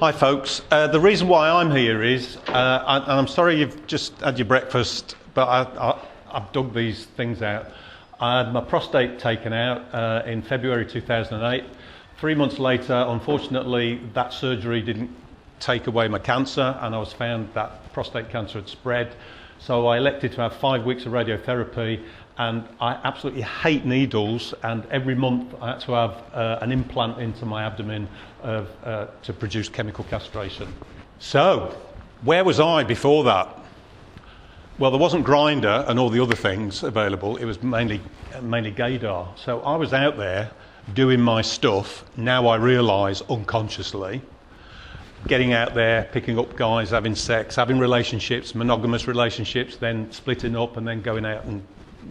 Hi folks, the reason why I'm here is, and I'm sorry you've just had your breakfast, but I've dug these things out. I had my prostate taken out in February 2008. 3 months later, unfortunately, that surgery didn't take away my cancer, and I was found that prostate cancer had spread. So I elected to have 5 weeks of radiotherapy, and I absolutely hate needles, and every month I had to have an implant into my abdomen to produce chemical castration. So, where was I before that? Well, there wasn't Grindr and all the other things available. It was mainly gaydar. So I was out there doing my stuff. Now I realise unconsciously, getting out there, picking up guys, having sex, having relationships, monogamous relationships, then splitting up and then going out and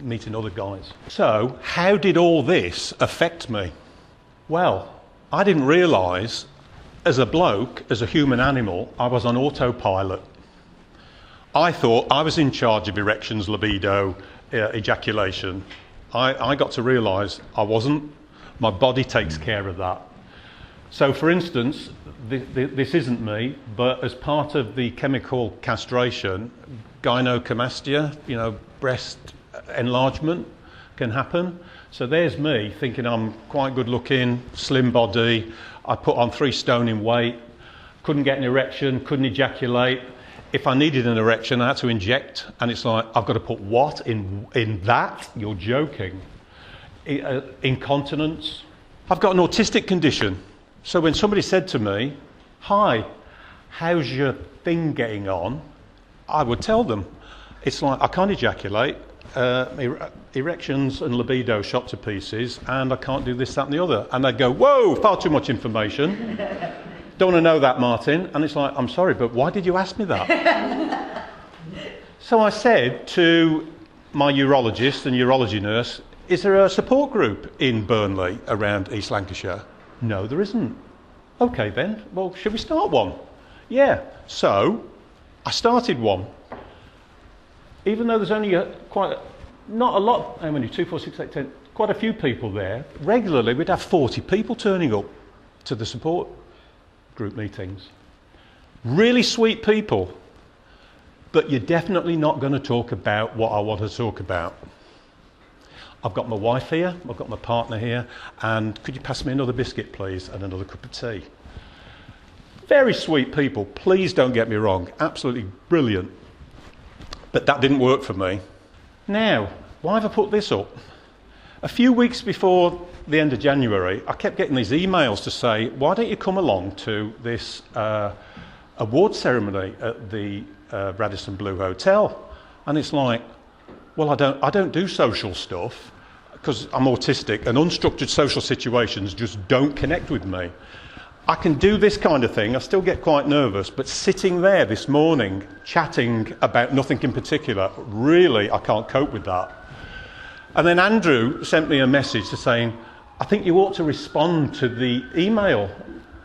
meeting other guys. So how did all this affect me? Well, I didn't realise, as a bloke, as a human animal, I was on autopilot. I thought I was in charge of erections, libido, ejaculation. I got to realise I wasn't. My body takes care of that. So, for instance, this isn't me, but as part of the chemical castration, gynecomastia, breast enlargement can happen. So there's me thinking I'm quite good looking, slim body. I put on 3 stone in weight, couldn't get an erection, couldn't ejaculate. If I needed an erection, I had to inject, and it's like, I've got to put what in that? You're joking. Incontinence. I've got an autistic condition. So when somebody said to me, "Hi, how's your thing getting on?" I would tell them. It's like, I can't ejaculate, erections and libido shot to pieces, and I can't do this, that and the other. And they'd go, "Whoa, far too much information. Don't want to know that, Martin." And it's like, I'm sorry, but why did you ask me that? So I said to my urologist and urology nurse, "Is there a support group in Burnley around East Lancashire?" "No, there isn't." "Okay then, well, should we start one?" "Yeah." So I started one. Even though there's only not a lot, how many, 2, 4, 6, 8, 10, quite a few people there, regularly we'd have 40 people turning up to the support group meetings. Really sweet people, but you're definitely not going to talk about what I want to talk about. I've got my wife here, I've got my partner here, and could you pass me another biscuit, please, and another cup of tea? Very sweet people, please don't get me wrong, absolutely brilliant. But that didn't work for me. Now, why have I put this up? A few weeks before the end of January, I kept getting these emails to say, "Why don't you come along to this award ceremony at the Radisson Blu Hotel?" And it's like, well, I don't do social stuff because I'm autistic, and unstructured social situations just don't connect with me. I can do this kind of thing, I still get quite nervous, but sitting there this morning, chatting about nothing in particular, really, I can't cope with that. And then Andrew sent me a message to saying, "I think you ought to respond to the email."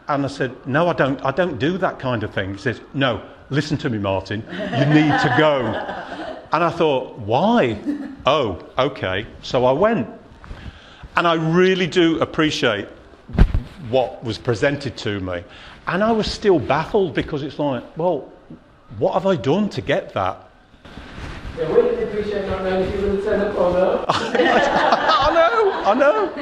And I said, "No, I don't do that kind of thing." He says, "No, listen to me, Martin, you need to go." And I thought, why? Oh, okay. So I went. And I really do appreciate what was presented to me. And I was still baffled because it's like, well, what have I done to get that? Yeah, we didn't appreciate not knowing if you were going to turn up or not. I know.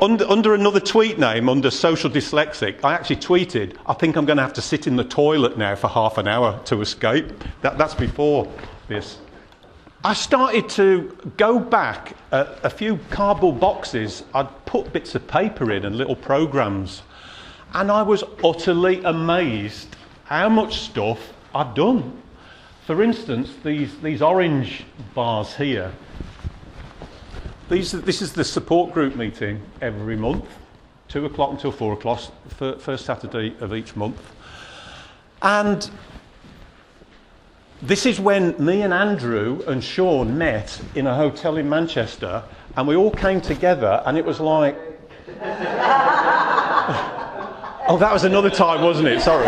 Under another tweet name, under Social Dyslexic, I actually tweeted, "I think I'm going to have to sit in the toilet now for half an hour to escape." That's before this. I started to go back a few cardboard boxes. I'd put bits of paper in and little programs, and I was utterly amazed how much stuff I'd done. For instance, these orange bars here. This is the support group meeting every month, 2 o'clock until 4 o'clock, first Saturday of each month. And this is when me and Andrew and Sean met in a hotel in Manchester, and we all came together, and it was like... Oh, that was another time, wasn't it? Sorry.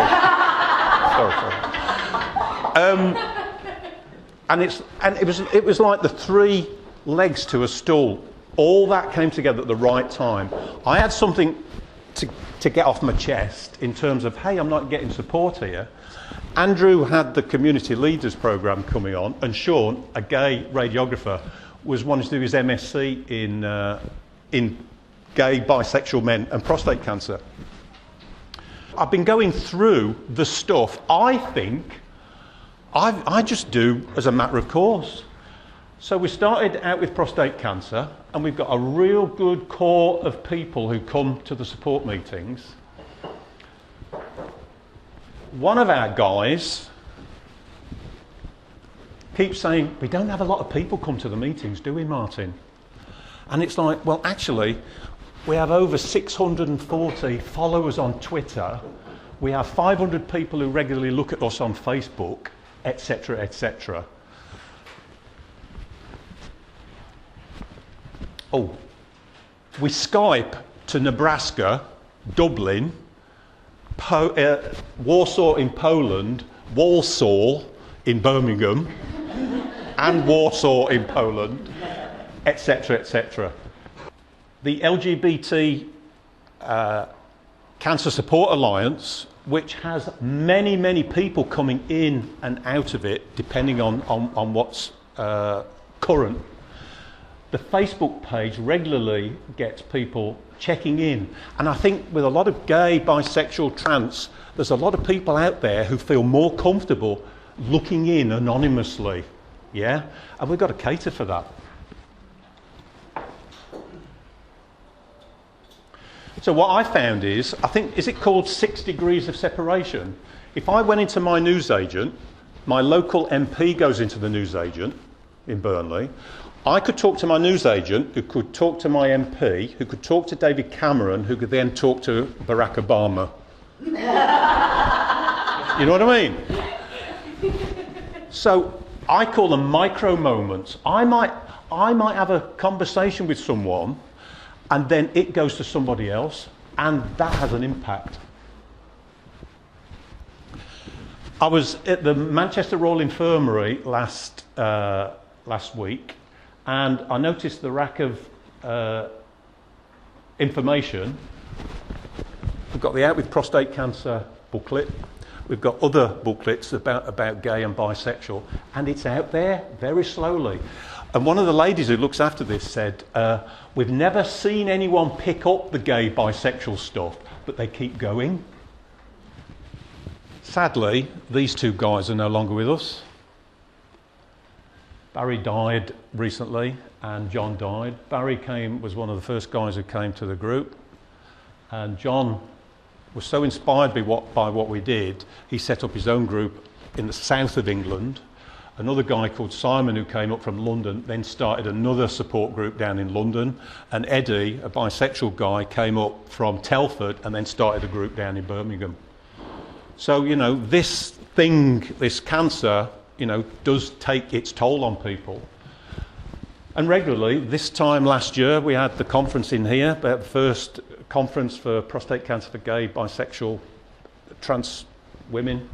And it was like the 3 legs to a stool. All that came together at the right time. I had something to to get off my chest in terms of, hey, I'm not getting support here. Andrew had the community leaders program coming on, and Sean, a gay radiographer, was wanting to do his MSc in gay, bisexual men and prostate cancer. I've been going through the stuff I think I just do as a matter of course. So we started out with prostate cancer, and we've got a real good core of people who come to the support meetings. One of our guys keeps saying, we don't have a lot of people come to the meetings, do we, Martin? And it's like, well, actually, we have over 640 followers on Twitter. We have 500 people who regularly look at us on Facebook, etc., etc. Oh, we Skype to Nebraska, Dublin, Warsaw in Poland, Walsall in Birmingham, and Warsaw in Poland, etc., etc. The LGBT Cancer Support Alliance, which has many, many people coming in and out of it, depending on what's current. The Facebook page regularly gets people checking in. And I think with a lot of gay, bisexual, trans, there's a lot of people out there who feel more comfortable looking in anonymously. Yeah? And we've got to cater for that. So what I found is, is it called 6 degrees of separation? If I went into my newsagent, my local MP goes into the newsagent in Burnley, I could talk to my newsagent, who could talk to my MP, who could talk to David Cameron, who could then talk to Barack Obama. You know what I mean? So I call them micro moments. I might have a conversation with someone, and then it goes to somebody else, and that has an impact. I was at the Manchester Royal Infirmary last week, and I noticed the rack of information. We've got the Out with Prostate Cancer booklet. We've got other booklets about gay and bisexual, and it's out there very slowly. And one of the ladies who looks after this said, we've never seen anyone pick up the gay, bisexual stuff, but they keep going. Sadly, these two guys are no longer with us. Barry died recently, and John died. Barry was one of the first guys who came to the group, and John was so inspired by what we did, he set up his own group in the south of England. Another guy called Simon, who came up from London, then started another support group down in London, and Eddie, a bisexual guy, came up from Telford and then started a group down in Birmingham. So, you know, this cancer, you know, does take its toll on people. And regularly, this time last year, we had the conference in here, the first conference for prostate cancer for gay, bisexual, trans women,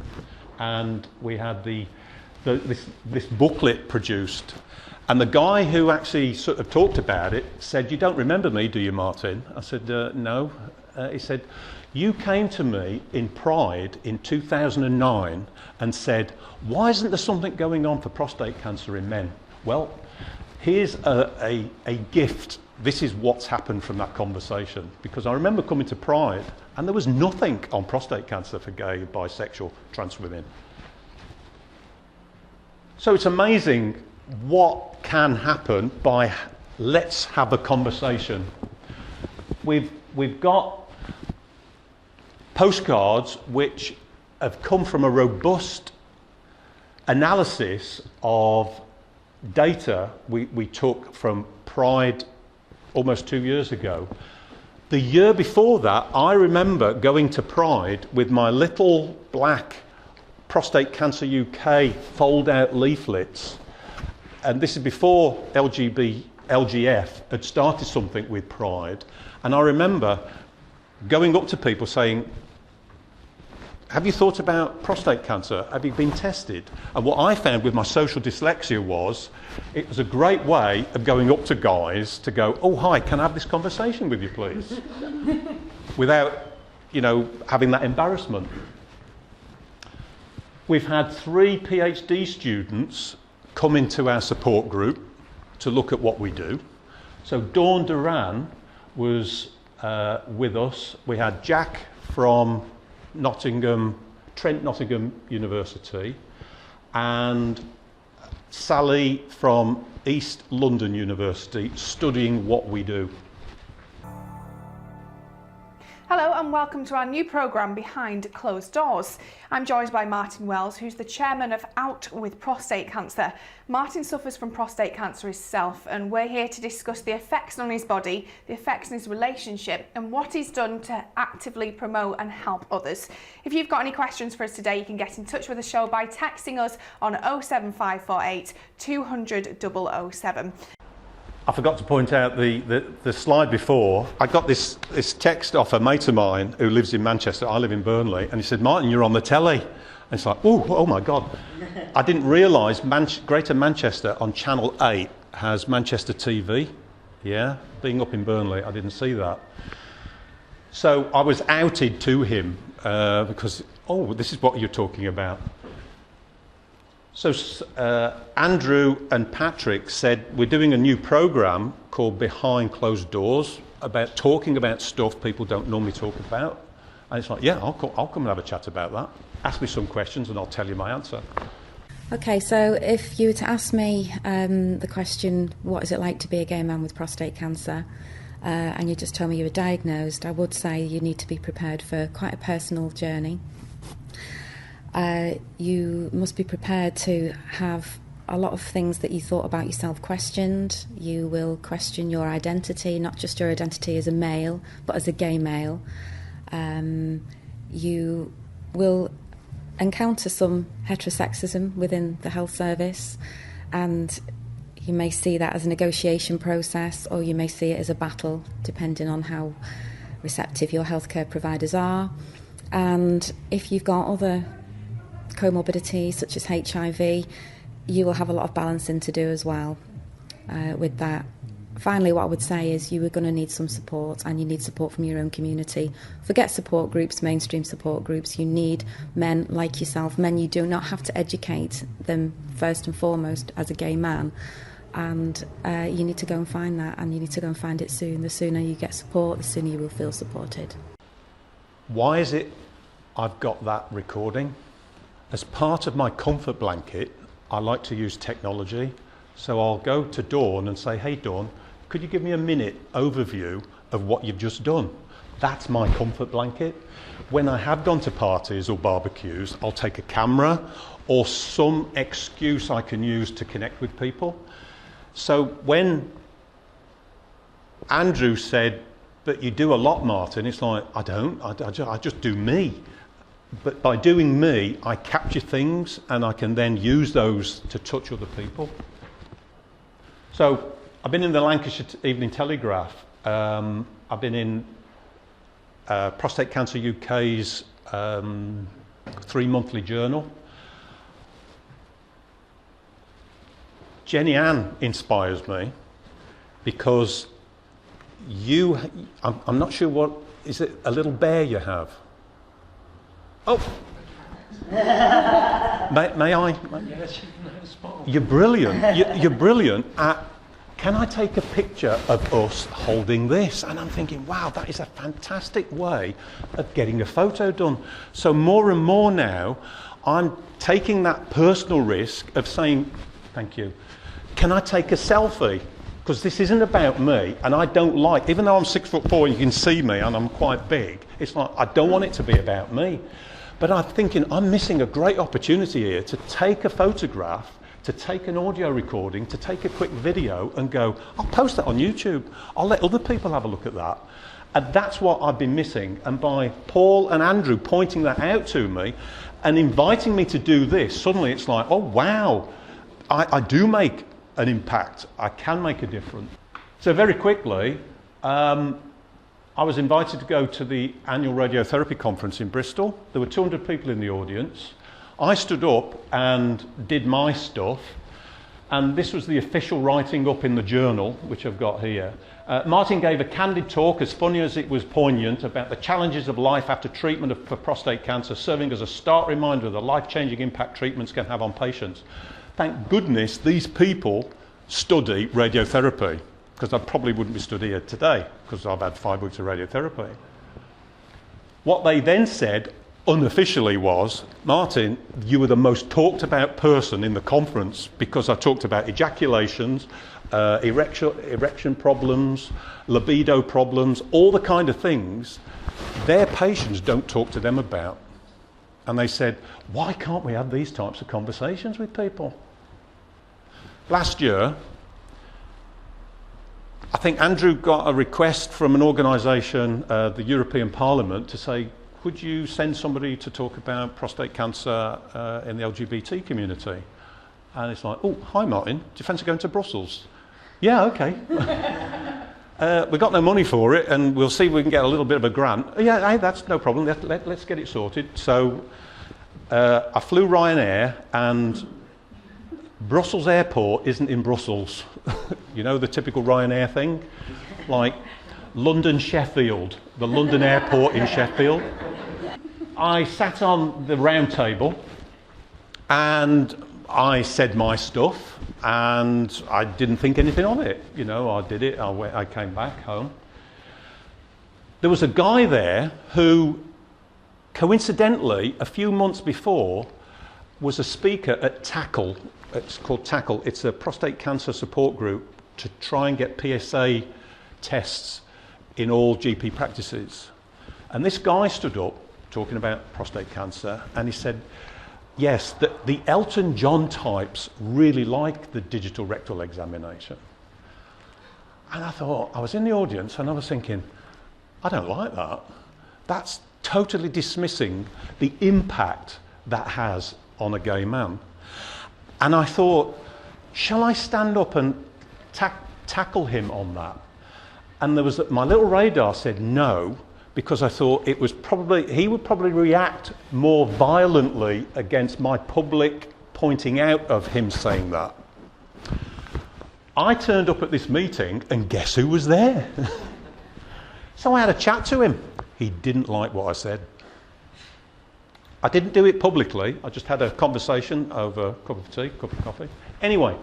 and we had this booklet produced. And the guy who actually sort of talked about it said, "You don't remember me, do you, Martin?" I said, "No." He said, "You came to me in Pride in 2009 and said, why isn't there something going on for prostate cancer in men?" Well, here's a gift. This is what's happened from that conversation. Because I remember coming to Pride and there was nothing on prostate cancer for gay, bisexual, trans women. So it's amazing what can happen by let's have a conversation. We've got postcards which have come from a robust analysis of data we took from Pride almost 2 years ago. The year before that, I remember going to Pride with my little black Prostate Cancer UK fold-out leaflets, and this is before LGF had started something with Pride, and I remember going up to people saying, "Have you thought about prostate cancer? Have you been tested?" And what I found with my social dyslexia was, it was a great way of going up to guys to go, "Oh, hi, can I have this conversation with you, please?" Without having that embarrassment. We've had 3 PhD students come into our support group to look at what we do. So Dawn Duran was with us. We had Jack from Trent Nottingham University, and Sally from East London University studying what we do. Hello and welcome to our new programme Behind Closed Doors. I'm joined by Martin Wells, who's the chairman of Out With Prostate Cancer. Martin suffers from prostate cancer himself, and we're here to discuss the effects on his body, the effects on his relationship, and what he's done to actively promote and help others. If you've got any questions for us today, you can get in touch with the show by texting us on 07548 200 007. I forgot to point out the slide before. I got this text off a mate of mine who lives in Manchester. I live in Burnley, and he said, "Martin, you're on the telly." And it's like, oh my God. I didn't realise Greater Manchester on Channel 8 has Manchester TV. Yeah, being up in Burnley, I didn't see that. So I was outed to him because, this is what you're talking about. So Andrew and Patrick said, we're doing a new programme called Behind Closed Doors, about talking about stuff people don't normally talk about. And it's like, yeah, I'll come and have a chat about that. Ask me some questions and I'll tell you my answer. Okay, so if you were to ask me the question, what is it like to be a gay man with prostate cancer, and you just told me you were diagnosed, I would say you need to be prepared for quite a personal journey. You must be prepared to have a lot of things that you thought about yourself questioned. You will question your identity, not just your identity as a male, but as a gay male. You will encounter some heterosexism within the health service, and you may see that as a negotiation process, or you may see it as a battle, depending on how receptive your healthcare providers are. And if you've got other comorbidities such as HIV, you will have a lot of balancing to do as well with that. Finally, what I would say is you are going to need some support, and you need support from your own community. Forget support groups, mainstream support groups. You need men like yourself, men you do not have to educate them first and foremost as a gay man. And you need to go and find that, and you need to go and find it soon. The sooner you get support, the sooner you will feel supported. Why is it I've got that recording? As part of my comfort blanket, I like to use technology. So I'll go to Dawn and say, "Hey Dawn, could you give me a minute overview of what you've just done?" That's my comfort blanket. When I have gone to parties or barbecues, I'll take a camera or some excuse I can use to connect with people. So when Andrew said, "But you do a lot, Martin," it's like, I don't, I just do me. But by doing me, I capture things and I can then use those to touch other people. So I've been in the Lancashire Evening Telegraph. I've been in Prostate Cancer UK's 3-monthly journal. Jenny Ann inspires me because I'm not sure what, is it a little bear you have? Oh, may I? Yes, You're brilliant. You're brilliant at, can I take a picture of us holding this? And I'm thinking, wow, that is a fantastic way of getting a photo done. So more and more now, I'm taking that personal risk of saying, thank you, can I take a selfie? Because this isn't about me, and I don't like, even though I'm 6'4", you can see me and I'm quite big, it's like, I don't want it to be about me. But I'm thinking, I'm missing a great opportunity here to take a photograph, to take an audio recording, to take a quick video and go, I'll post that on YouTube. I'll let other people have a look at that. And that's what I've been missing. And by Paul and Andrew pointing that out to me and inviting me to do this, suddenly it's like, oh, wow, I do make an impact. I can make a difference. So very quickly, I was invited to go to the annual radiotherapy conference in Bristol. There were 200 people in the audience. I stood up and did my stuff, and this was the official writing up in the journal, which I've got here. Martin gave a candid talk, as funny as it was poignant, about the challenges of life after treatment for prostate cancer, serving as a stark reminder of the life-changing impact treatments can have on patients. Thank goodness these people study radiotherapy, because I probably wouldn't be stood here today, because I've had 5 weeks of radiotherapy. What they then said, unofficially, was, Martin, you were the most talked about person in the conference because I talked about ejaculations, erection problems, libido problems, all the kind of things their patients don't talk to them about. And they said, why can't we have these types of conversations with people? Last year, I think Andrew got a request from an organisation, the European Parliament, to say, could you send somebody to talk about prostate cancer in the LGBT community? And it's like, oh, hi Martin, do you fancy going to Brussels? Yeah, okay. We've got no money for it, and we'll see if we can get a little bit of a grant. Yeah, hey, that's no problem, let's get it sorted. So I flew Ryanair, and Brussels Airport isn't in Brussels. You know, the typical Ryanair thing? Like London Sheffield, the London airport in Sheffield. I sat on the round table and I said my stuff, and I didn't think anything of it. You know, I did it, I came back home. There was a guy there who, coincidentally, a few months before, was a speaker at TACKLE. It's called TACKLE. It's a prostate cancer support group to try and get PSA tests in all GP practices. And this guy stood up talking about prostate cancer, and he said, yes, the Elton John types really like the digital rectal examination. And I thought, I was in the audience and I was thinking, I don't like that. That's totally dismissing the impact that has on a gay man. And I thought, shall I stand up and tackle him on that? And there was my little radar said no, because I thought he would probably react more violently against my public pointing out of him saying that. I turned up at this meeting, and guess who was there? So I had a chat to him. He didn't like what I said. I didn't do it publicly. I just had a conversation over a cup of tea, cup of coffee. Anyway,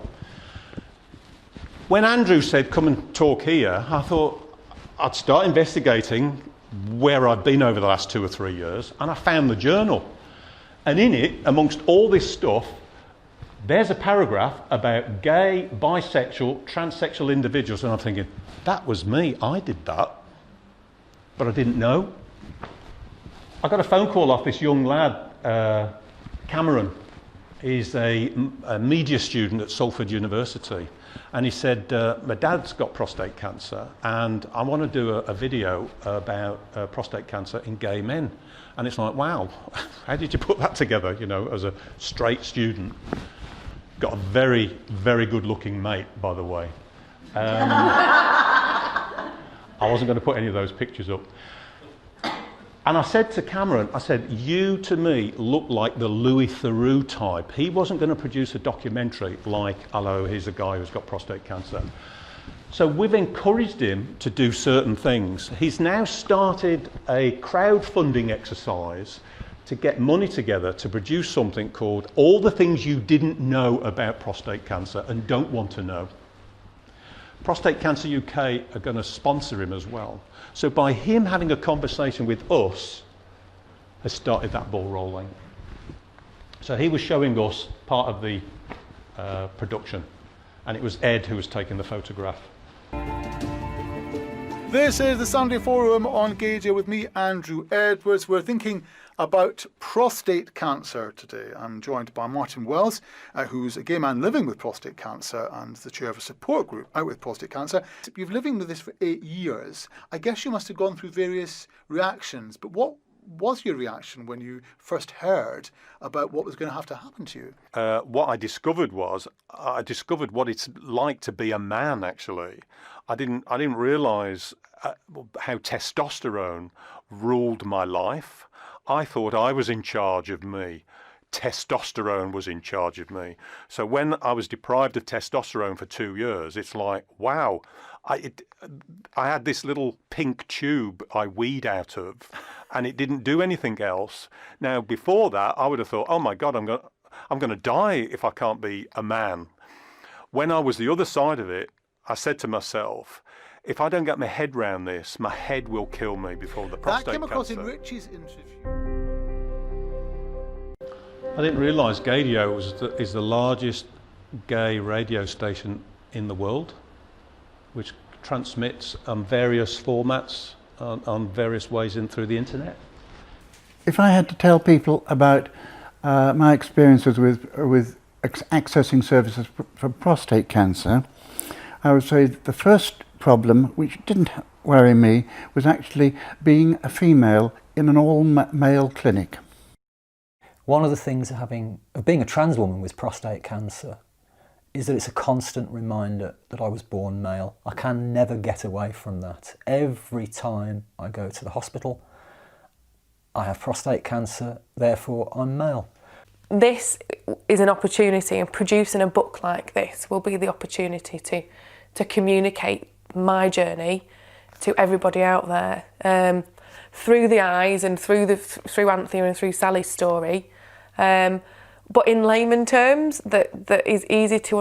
when Andrew said, come and talk here, I thought I'd start investigating where I'd been over the last 2 or 3 years, and I found the journal. And in it, amongst all this stuff, there's a paragraph about gay, bisexual, transsexual individuals, and I'm thinking, that was me, I did that. But I didn't know. I got a phone call off this young lad, Cameron. He's a media student at Salford University. And he said, my dad's got prostate cancer, and I want to do a video about prostate cancer in gay men. And it's like, wow, how did you put that together, you know, as a straight student? Got a very, very good-looking mate, by the way. I wasn't going to put any of those pictures up. And I said to Cameron, I said, you to me look like the Louis Theroux type. He wasn't going to produce a documentary like, hello, here's a guy who's got prostate cancer. So we've encouraged him to do certain things. He's now started a crowdfunding exercise to get money together to produce something called All the Things You Didn't Know About Prostate Cancer and Don't Want to Know. Prostate Cancer UK are going to sponsor him as well. So by him having a conversation with us has started that ball rolling. So he was showing us part of the production, and it was Ed who was taking the photograph. This is the Sunday Forum on Gaudia with me, Andrew Edwards. We're thinking about prostate cancer today. I'm joined by Martin Wells, who's a gay man living with prostate cancer and the chair of a support group out with prostate cancer. You've been living with this for 8 years. I guess you must have gone through various reactions, but what was your reaction when you first heard about what was going to have to happen to you? What I discovered what it's like to be a man, actually. I didn't realise how testosterone ruled my life. I thought I was in charge of me. testosterone was in charge of me. So when I was deprived of testosterone for 2 years, it's like, wow, I had this little pink tube I weed out of, and it didn't do anything else. Now, before that, I would have thought, oh my God, I'm going to die if I can't be a man. When I was the other side of it, I said to myself, if I don't get my head round this, my head will kill me before the prostate That came across cancer. in Richie's interview. I didn't realise Gaydio is the largest gay radio station in the world, which transmits on various formats, on various ways in through the internet. If I had to tell people about my experiences with accessing services for prostate cancer, I would say the first problem, which didn't worry me, was actually being a female in an all-male clinic. One of the things of being a trans woman with prostate cancer is that it's a constant reminder that I was born male. I can never get away from that. Every time I go to the hospital, I have prostate cancer, therefore I'm male. This is an opportunity, and producing a book like this will be the opportunity to communicate my journey to everybody out there, through the eyes and through Anthea and through Sally's story, but in layman terms that is easy to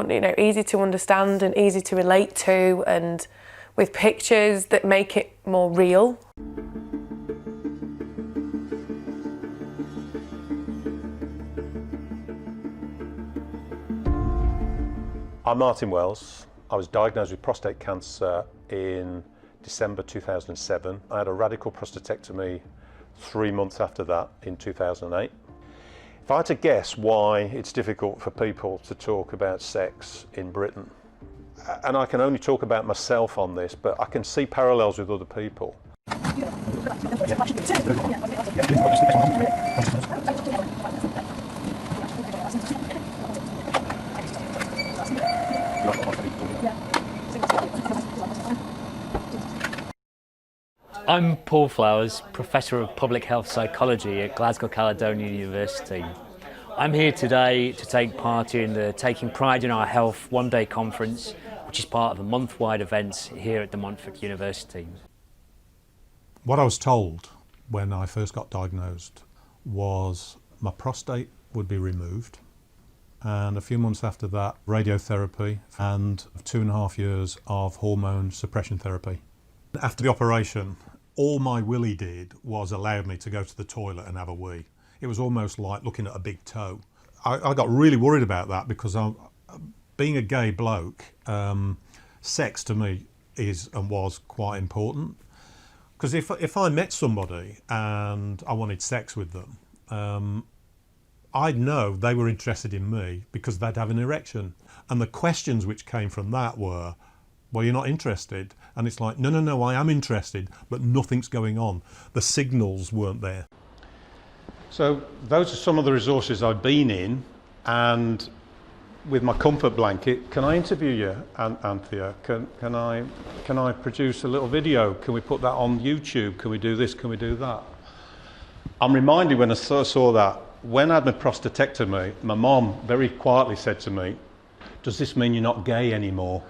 understand and easy to relate to, and with pictures that make it more real. I'm Martin Wells. I was diagnosed with prostate cancer in December 2007. I had a radical prostatectomy 3 months after that in 2008. If I had to guess why it's difficult for people to talk about sex in Britain, and I can only talk about myself on this, but I can see parallels with other people. I'm Paul Flowers, Professor of Public Health Psychology at Glasgow Caledonian University. I'm here today to take part in the Taking Pride in Our Health one-day conference, which is part of a month-wide event here at De Montfort University. What I was told when I first got diagnosed was my prostate would be removed, and a few months after that, radiotherapy and 2.5 years of hormone suppression therapy. After the operation, all my willy did was allowed me to go to the toilet and have a wee. It was almost like looking at a big toe. I got really worried about that because being a gay bloke, sex to me is and was quite important. Because if I met somebody and I wanted sex with them, I'd know they were interested in me because they'd have an erection. And the questions which came from that were, well, you're not interested. And it's like, no, I am interested, but nothing's going on. The signals weren't there. So those are some of the resources I've been in, and with my comfort blanket, can I interview you, Anthea? Can I produce a little video? Can we put that on YouTube? Can we do this? Can we do that? I'm reminded when I saw that, when I had my prostatectomy, my mom very quietly said to me, does this mean you're not gay anymore?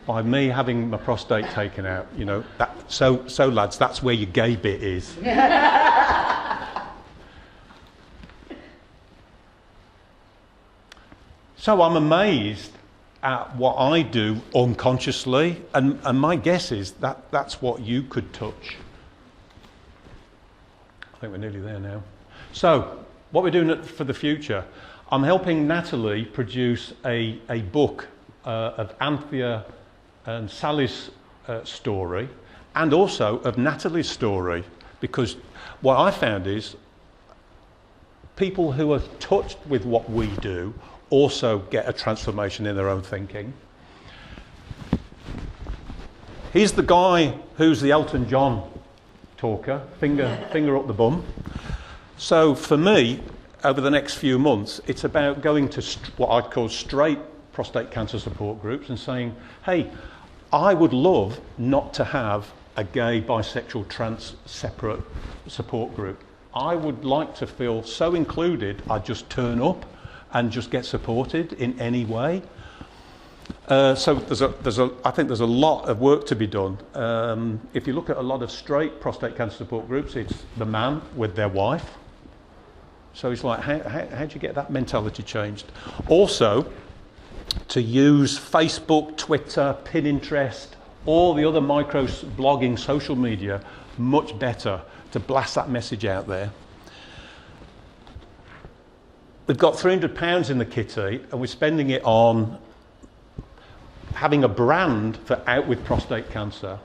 By me having my prostate taken out, you know, so lads, that's where your gay bit is. So I'm amazed at what I do unconsciously, and my guess is that that's what you could touch. I think we're nearly there now. So what we're doing for the future, I'm helping Natalie produce a book of Anthea and Sally's story, and also of Natalie's story, because what I found is people who are touched with what we do also get a transformation in their own thinking. He's the guy who's the Elton John talker, finger up the bum. So for me, over the next few months, it's about going to what I'd call straight prostate cancer support groups and saying, hey, I would love not to have a gay, bisexual, trans separate support group. I would like to feel so included, I just turn up and just get supported in any way. So I think there's a lot of work to be done. If you look at a lot of straight prostate cancer support groups, it's the man with their wife. So it's like, how do you get that mentality changed? Also, to use Facebook, Twitter, Pinterest, all the other micro blogging, social media, much better to blast that message out there. We've got £300 in the kitty and we're spending it on having a brand for Out With Prostate Cancer.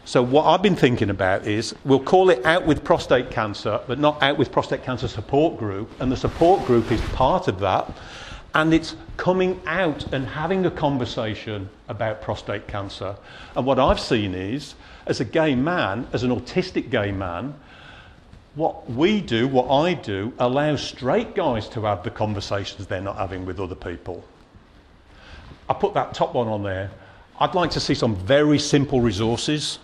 So what I've been thinking about is we'll call it Out With Prostate Cancer, but not Out With Prostate Cancer Support Group, and the support group is part of that, and it's coming out and having a conversation about prostate cancer. And what I've seen is, as a gay man, as an autistic gay man, what we do, what I do, allows straight guys to have the conversations they're not having with other people. I put that top one on there. I'd like to see some very simple resources,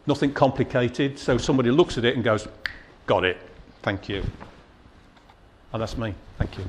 nothing complicated, so somebody looks at it and goes, got it, thank you. And that's me, thank you.